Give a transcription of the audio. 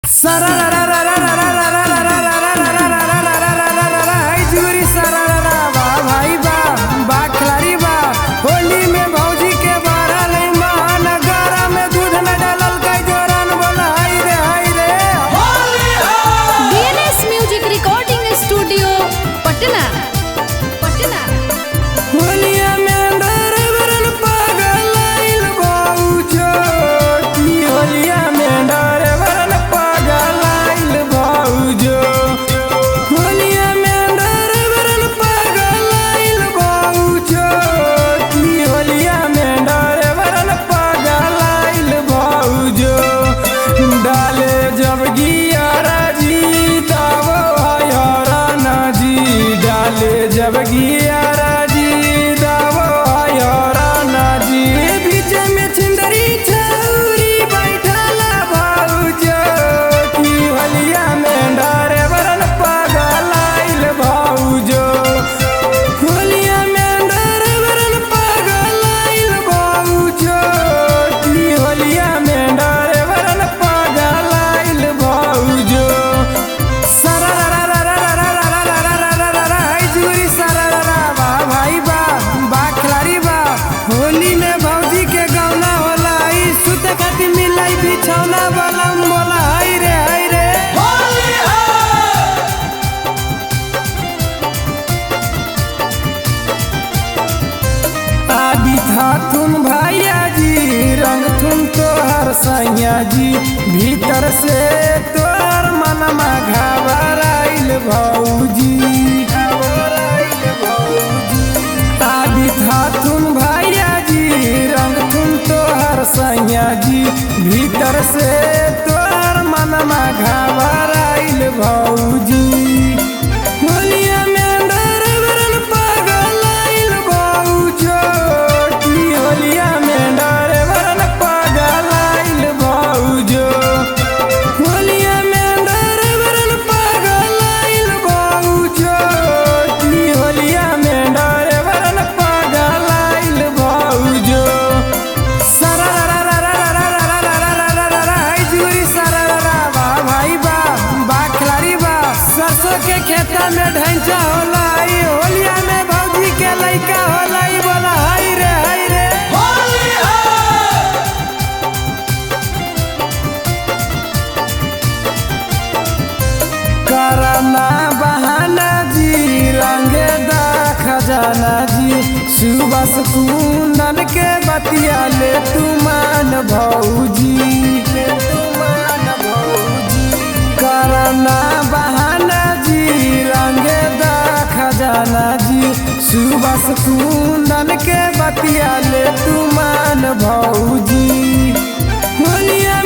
सारा रा रा रा रा रा रा रा रा रा रा रा रा रा रा रा रा रा रा हाय जुगरी सारा रा रा बा भाई बा खिलाड़ी बा होली में भौजी के बारा ले महानगर में दूध न डालल कई जोरान बोला हाय रे होली है। DNS music recording studio Patna. होलिया में डरवरन पागल आइल भौजो की होलिया में डरवरन पागल आइल भौजो होलिया में डरवरन पागल आइल भौजो की होलिया में डरवरन पागल आइल भौजो डाले जब गियारा जी तब हरा नजी डाले जब गियारा होली में भौजी के गौना होला सुत खाती मिलाई बिछौना बलम बोला हाय रे होली है। आदि था तुम भैया जी रंग तुम तोहर सैया जी भीतर से तोहर मनमा घबराइल भौजी आदि था तुम भैया जी रंग तुम तोहर सैया जी भीतर से तोहर मनमा घबराइल भौजी होलिया में डरवरन पागल आइल भौजो की होलिया में डरवरन पागल आइल भौजो होलिया में डरवरन पागल आइल भौजो की होलिया में डरवरन पागल आइल भौजो सारा रा रा रा रा रा रा रा रा रा रा रा हाय जुगरी सारा रा रा बा भाई बा खिलाड़ी बा सरसों के खेता में ढैंचा होला होलिया में भौजी के लइका होला बोला हाय रे होली है। करना बहाना जी रंगे दा खजाना जी सुबह कुंदन के बतिया ले तुमान भौजी करना बहाना जी रंगे दा खजाना जी सुबह कुंदन के बतिया ले तुमान भौजी होलिया